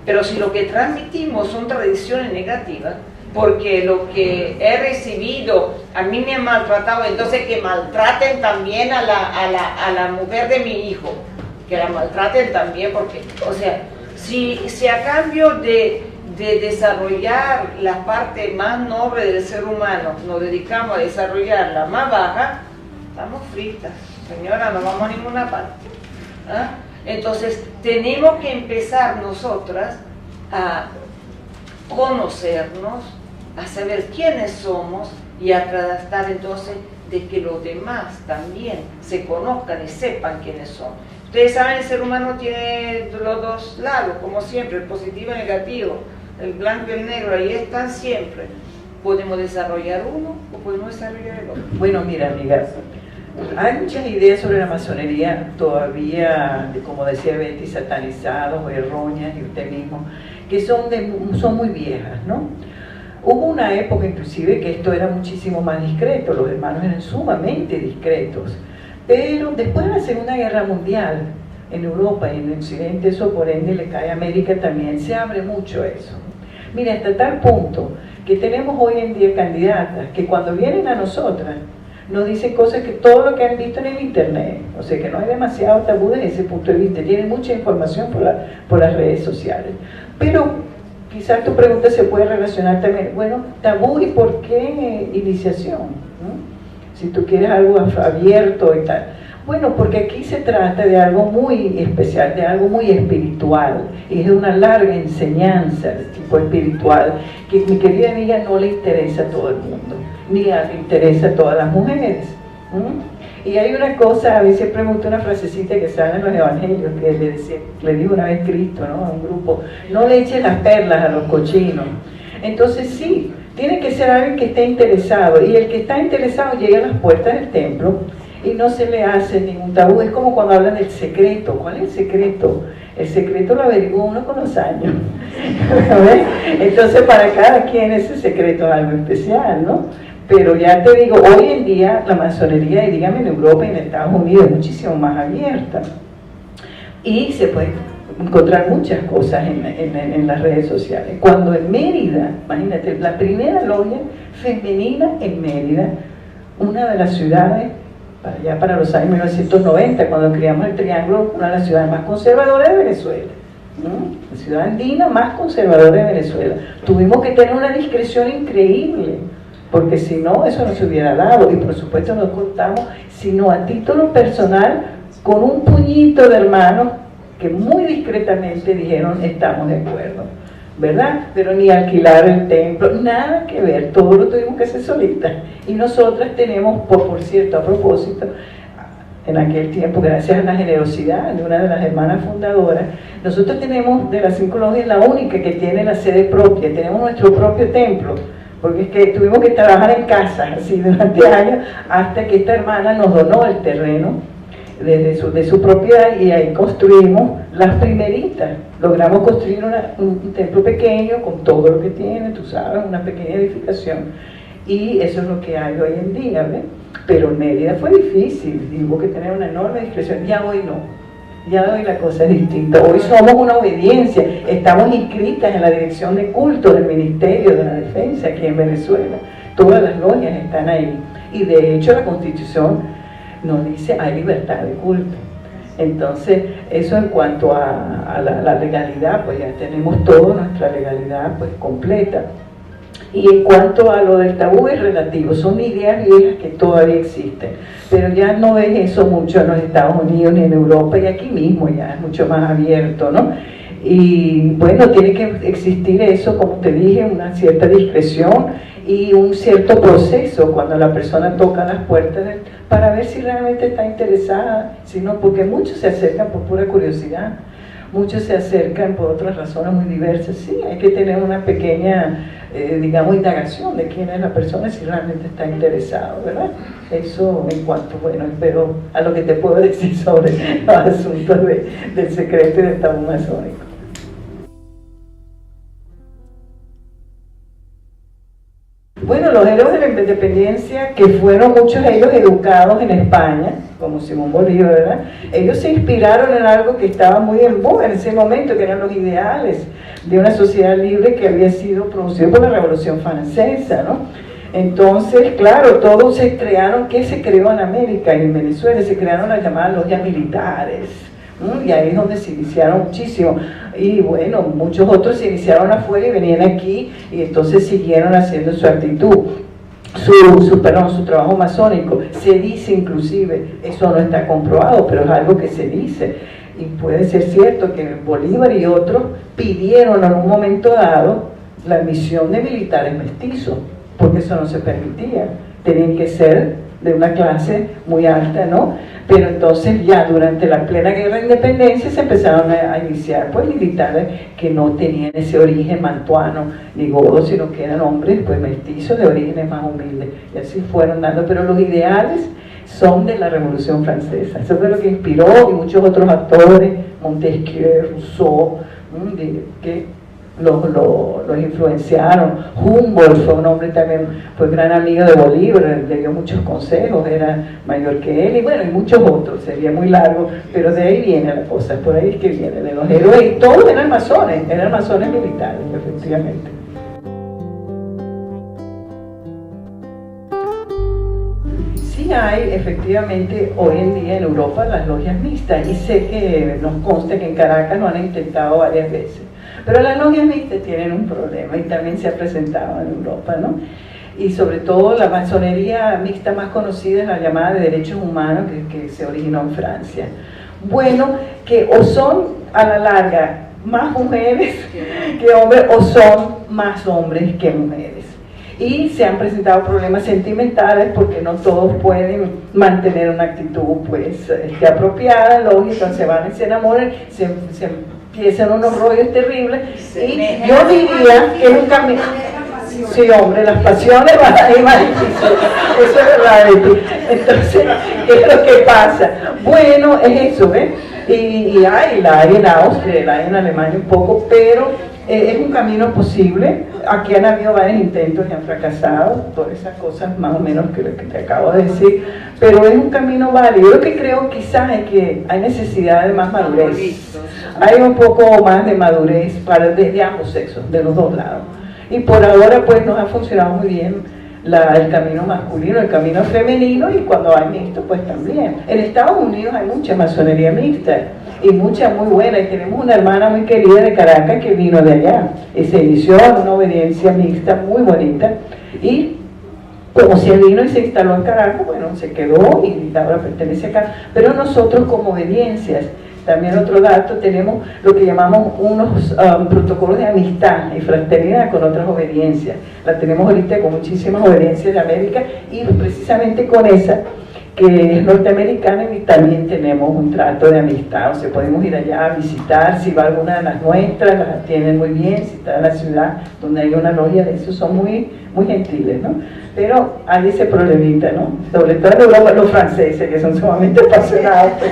pero si lo que transmitimos son tradiciones negativas, porque lo que he recibido, a mí me han maltratado, entonces que maltraten también a la mujer de mi hijo, que la maltraten también, porque, o sea, si a cambio de desarrollar la parte más noble del ser humano, nos dedicamos a desarrollar la más baja, estamos fritas, señora, no vamos a ninguna parte. ¿Ah? Entonces, tenemos que empezar nosotras a conocernos, a saber quiénes somos y a tratar entonces de que los demás también se conozcan y sepan quiénes son. Ustedes saben, el ser humano tiene los dos lados, como siempre, el positivo y el negativo, el blanco y el negro, ahí están siempre. Podemos desarrollar uno o podemos desarrollar el otro. Bueno, mira, amigas, hay muchas ideas sobre la masonería todavía, como decía Betty, satanizadas o erróneas, y usted mismo, que son muy viejas, ¿no? Hubo una época inclusive que esto era muchísimo más discreto, los hermanos eran sumamente discretos. Pero después de la Segunda Guerra Mundial, en Europa y en el Occidente, eso por ende le cae a América también, se abre mucho eso. Mira, hasta tal punto que tenemos hoy en día candidatas que cuando vienen a nosotras nos dicen cosas que todo lo que han visto en el internet, o sea que no hay demasiado tabú desde ese punto de vista, tienen mucha información por las redes sociales. Pero quizás tu pregunta se puede relacionar también, bueno, tabú y por qué iniciación, ¿no? Si tú quieres algo abierto y tal. Bueno, porque aquí se trata de algo muy especial, de algo muy espiritual, y es una larga enseñanza de tipo espiritual, que mi querida amiga no le interesa a todo el mundo, ni le interesa a todas las mujeres. Y hay una cosa, a veces pregunto una frasecita que sale en los evangelios, que le dijo una vez Cristo, ¿no?, a un grupo, no le eches las perlas a los cochinos. Entonces sí, tiene que ser alguien que esté interesado, y el que está interesado llega a las puertas del templo y no se le hace ningún tabú. Es como cuando hablan del secreto. ¿Cuál es el secreto? El secreto lo averigua uno con los años. Entonces para cada quien ese secreto es algo especial, ¿no? Pero ya te digo, hoy en día la masonería, y dígame en Europa y en Estados Unidos, es muchísimo más abierta. Y se puede encontrar muchas cosas en las redes sociales. Cuando en Mérida, imagínate, la primera logia femenina en Mérida, una de las ciudades, ya para los años 1990, cuando creamos el Triángulo, una de las ciudades más conservadoras de Venezuela, la ciudad andina más conservadora de Venezuela. Tuvimos que tener una discreción increíble, porque si no, eso no se hubiera dado, y por supuesto no contamos, sino a título personal, con un puñito de hermanos que muy discretamente dijeron, estamos de acuerdo, ¿verdad? Pero ni alquilar el templo, nada que ver, todo lo tuvimos que hacer solitas. Y nosotras tenemos, por cierto, a propósito, en aquel tiempo, gracias a la generosidad de una de las hermanas fundadoras, nosotros tenemos de las 5 logias la única que tiene la sede propia, tenemos nuestro propio templo, porque es que tuvimos que trabajar en casa así durante años, hasta que esta hermana nos donó el terreno de su propiedad, y ahí construimos las primeritas. Logramos construir un templo pequeño con todo lo que tiene, tú sabes, una pequeña edificación, y eso es lo que hay hoy en día, ¿ves? Pero en Mérida fue difícil, y hubo que tener una enorme discreción. Ya hoy no, ya hoy la cosa es distinta. Hoy somos una obediencia, estamos inscritas en la dirección de culto del Ministerio de la Defensa aquí en Venezuela, todas las logias están ahí, y de hecho la Constitución nos dice hay libertad de culto. Entonces, eso en cuanto a la legalidad, pues ya tenemos toda nuestra legalidad pues completa. Y en cuanto a lo del tabú es relativo, son ideas viejas que todavía existen, pero ya no ves eso mucho en los Estados Unidos ni en Europa, y aquí mismo ya es mucho más abierto, ¿no? Y bueno, tiene que existir eso, como te dije, una cierta discreción y un cierto proceso cuando la persona toca las puertas para ver si realmente está interesada, sino porque muchos se acercan por pura curiosidad, muchos se acercan por otras razones muy diversas. Sí, hay que tener una pequeña, digamos, indagación de quién es la persona, si realmente está interesado, ¿verdad? Eso en cuanto, bueno, espero a lo que te puedo decir sobre los asuntos del secreto y del tabú masónico. Bueno, los héroes de la independencia, que fueron muchos ellos educados en España, como Simón Bolívar, ¿verdad? Ellos se inspiraron en algo que estaba muy en boga en ese momento, que eran los ideales de una sociedad libre que había sido producido por la Revolución Francesa, ¿no? Entonces, claro, todos se crearon, ¿qué se creó en América y en Venezuela? Se crearon las llamadas logias militares, y ahí es donde se iniciaron muchísimo, y bueno, muchos otros se iniciaron afuera y venían aquí, y entonces siguieron haciendo su actitud, su trabajo masónico. Se dice inclusive, eso no está comprobado, pero es algo que se dice, y puede ser cierto que Bolívar y otros pidieron en un momento dado la admisión de militares mestizos, porque eso no se permitía, tenían que ser de una clase muy alta, ¿no? Pero entonces ya durante la plena guerra de independencia se empezaron a iniciar pues militares que no tenían ese origen mantuano ni godo, sino que eran hombres pues mestizos de orígenes más humildes, y así fueron dando. Pero los ideales son de la Revolución Francesa, eso fue lo que inspiró, y muchos otros actores, Montesquieu, Rousseau, que los influenciaron. Humboldt fue un hombre también, fue gran amigo de Bolívar, le dio muchos consejos, era mayor que él, y bueno, y muchos otros, sería muy largo, pero de ahí viene la cosa, por ahí es que viene, de los héroes, y todos eran masones militares, efectivamente. Sí hay, efectivamente, hoy en día en Europa las logias mixtas, y sé que nos consta que en Caracas lo han intentado varias veces. Pero las logias mixtas tienen un problema, y también se ha presentado en Europa, ¿no? Y sobre todo la masonería mixta más conocida es la llamada de derechos humanos, que se originó en Francia. Bueno, que o son a la larga más mujeres que hombres, o son más hombres que mujeres. Y se han presentado problemas sentimentales porque no todos pueden mantener una actitud pues apropiada, lógica, se van y se enamoran, se empiezan unos rollos terribles, y yo diría que es un camino. Sí, hombre, las pasiones van a ir más difíciles, eso es verdad de ti. Entonces, ¿qué es lo que pasa? Bueno, es eso, ¿ves? Y la hay en Austria, la hay en Alemania un poco, pero Es un camino posible. Aquí han habido varios intentos y han fracasado, todas esas cosas más o menos que lo que te acabo de decir, pero es un camino válido. Yo lo que creo quizás es que hay necesidad de más madurez. Hay un poco más de madurez desde ambos sexos, de los dos lados. Y por ahora pues nos ha funcionado muy bien el camino masculino, el camino femenino, y cuando hay mixto pues también. En Estados Unidos hay mucha masonería mixta y mucha muy buena, y tenemos una hermana muy querida de Caracas que vino de allá y se inició en una obediencia mixta muy bonita, y como se vino y se instaló en Caracas, bueno, se quedó y ahora pertenece acá. Pero nosotros como obediencias, también otro dato, tenemos lo que llamamos unos protocolos de amistad y fraternidad con otras obediencias. La tenemos ahorita con muchísimas obediencias de América, y precisamente con esa que es norteamericana, y también tenemos un trato de amistad. O sea, podemos ir allá a visitar, si va alguna de las nuestras, las atienden muy bien. Si está en la ciudad donde hay una logia de eso, son muy, muy gentiles, ¿no? Pero hay ese problemita, ¿no? Sobre todo en Europa, los franceses, que son sumamente apasionados. Pues.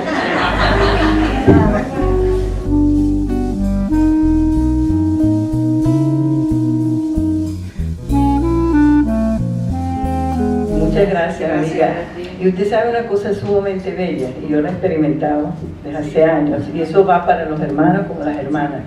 Muchas gracias, amiga. Y usted sabe una cosa sumamente bella, y yo la he experimentado desde hace años, y eso va para los hermanos como las hermanas.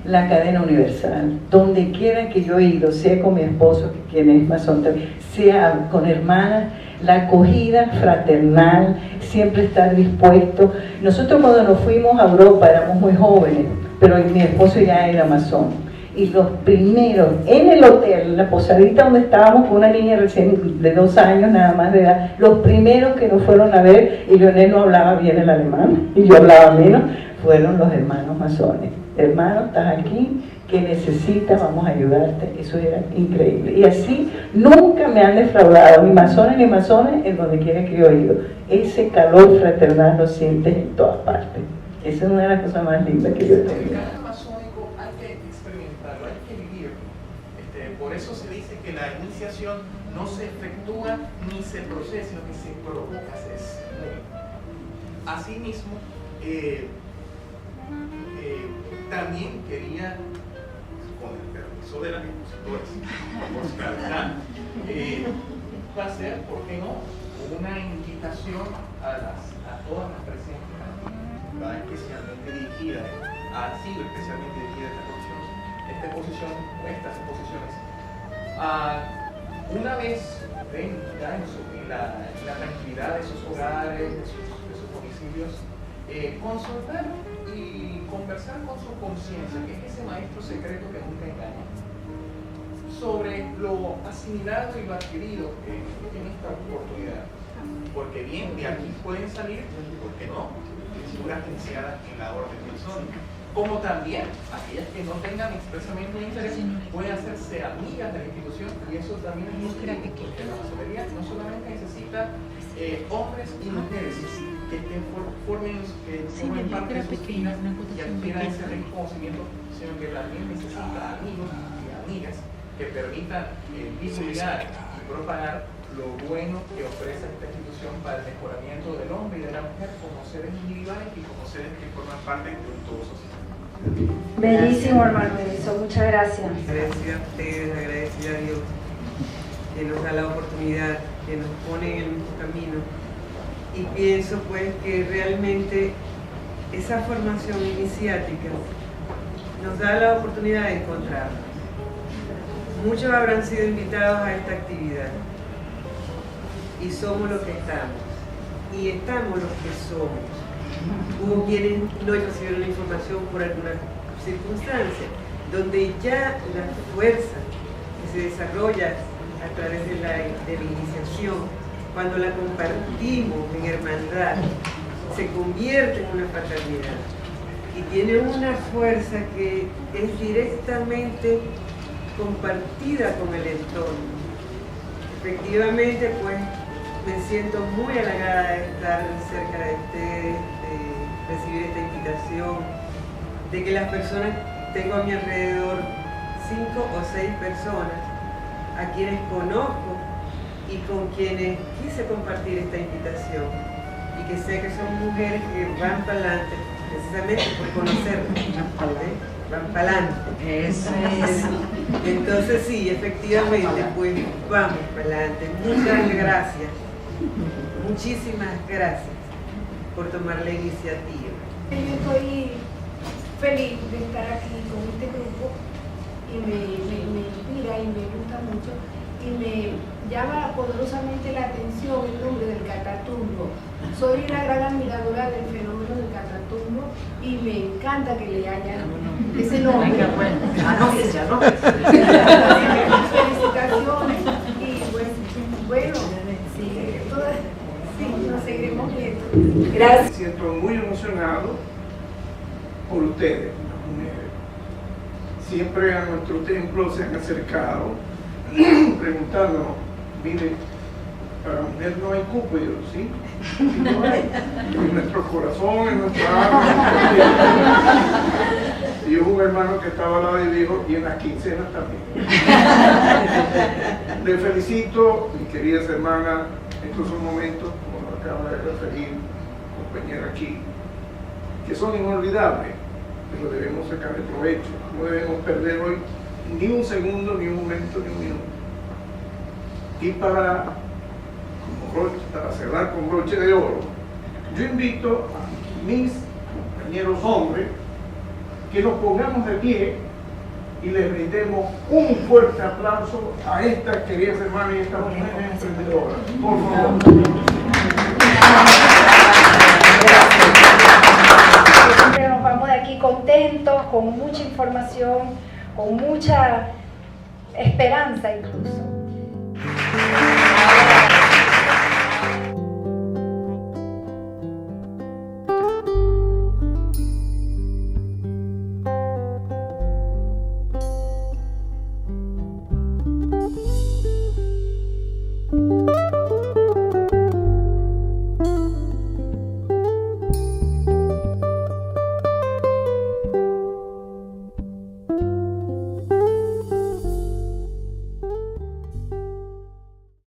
La cadena universal, donde quiera que yo he ido, sea con mi esposo, quien es masón también, sea con hermanas, la acogida fraternal, siempre estar dispuesto. Nosotros cuando nos fuimos a Europa éramos muy jóvenes, pero mi esposo ya era masón. Y los primeros, en el hotel, la posadita donde estábamos con una niña recién de 2 años nada más de edad, los primeros que nos fueron a ver, y Leonel no hablaba bien el alemán, y yo hablaba menos, fueron los hermanos masones. Hermano, estás aquí, ¿qué necesitas? Vamos a ayudarte. Eso era increíble. Y así nunca me han defraudado, ni masones ni masones, en donde quiera que yo he ido. Ese calor fraternal lo sientes en todas partes. Esa es una de las cosas más lindas que yo he tenido. Por eso se dice que la iniciación no se efectúa ni se procesa, sino que se provoca, se estimula. Asimismo, también quería, con el permiso de las expositoras, hacer, ¿por qué no?, una invitación a todas las presentes, va especialmente dirigida, ha sido especialmente dirigida esta exposiciones. Una vez ven ya en la tranquilidad de sus hogares, de sus domicilios, consultar y conversar con su conciencia, que es ese maestro secreto que nunca engaña, sobre lo asimilado y lo adquirido en esta oportunidad. Porque bien, de aquí pueden salir, ¿por qué no?, figuras iniciadas en la orden masónica. Como también aquellas que no tengan expresamente un interés pueden hacerse amigas de la institución, y eso también es muy útil, porque la masonería no solamente necesita hombres y mujeres que formen parte de sus filas y adquieran ese reconocimiento, sino que también necesita amigos y amigas que permitan divulgar y propagar lo bueno que ofrece esta institución para el mejoramiento del hombre y de la mujer como seres individuales y como seres que forman parte de un todo social. Bellísimo, hermano Benito, muchas gracias. Agradecida a ustedes, agradecida a Dios que nos da la oportunidad, que nos pone en el mismo camino. Y pienso pues que realmente esa formación iniciática nos da la oportunidad de encontrarnos. Muchos habrán sido invitados a esta actividad y somos los que estamos, y estamos los que somos. Hubo quienes no recibieron la información por alguna circunstancia, donde ya la fuerza que se desarrolla a través de la iniciación, cuando la compartimos en hermandad, se convierte en una fraternidad y tiene una fuerza que es directamente compartida con el entorno. Efectivamente, pues me siento muy halagada de estar cerca de ustedes, de recibir esta invitación, de que las personas, tengo a mi alrededor 5 o 6 personas a quienes conozco y con quienes quise compartir esta invitación, y que sé que son mujeres que van para adelante precisamente por conocernos, ¿sí? van para adelante. Eso. Entonces sí, efectivamente, pues vamos para adelante. Muchas gracias. Muchísimas gracias por tomar la iniciativa. Yo estoy feliz de estar aquí con este grupo y me inspira y me gusta mucho y me llama poderosamente la atención el nombre del Catatumbo. Soy una gran admiradora del fenómeno del Catatumbo y me encanta que le hayan ese nombre. Felicitaciones y pues, bueno, sí, nos seguiremos viendo. Gracias. Me siento muy emocionado por ustedes, las mujeres. Siempre a nuestro templo se han acercado preguntándonos, mire, para mujer no hay cupo, y yo, sí, no hay. En nuestro corazón, en nuestra alma. Y hubo un hermano que estaba al lado y dijo, y en las quincenas también. Les felicito, mis queridas hermanas, estos son momentos, como lo acaba de referir compañera aquí, que son inolvidables, pero debemos sacarle provecho. No debemos perder hoy ni un segundo, ni un momento, ni un minuto. Y para cerrar con broche de oro, yo invito a mis compañeros hombres que nos pongamos de pie y les brindemos un fuerte aplauso a estas queridas hermanas y estas mujeres emprendedoras. Por favor. Siempre nos vamos de aquí contentos, con mucha información, con mucha esperanza incluso.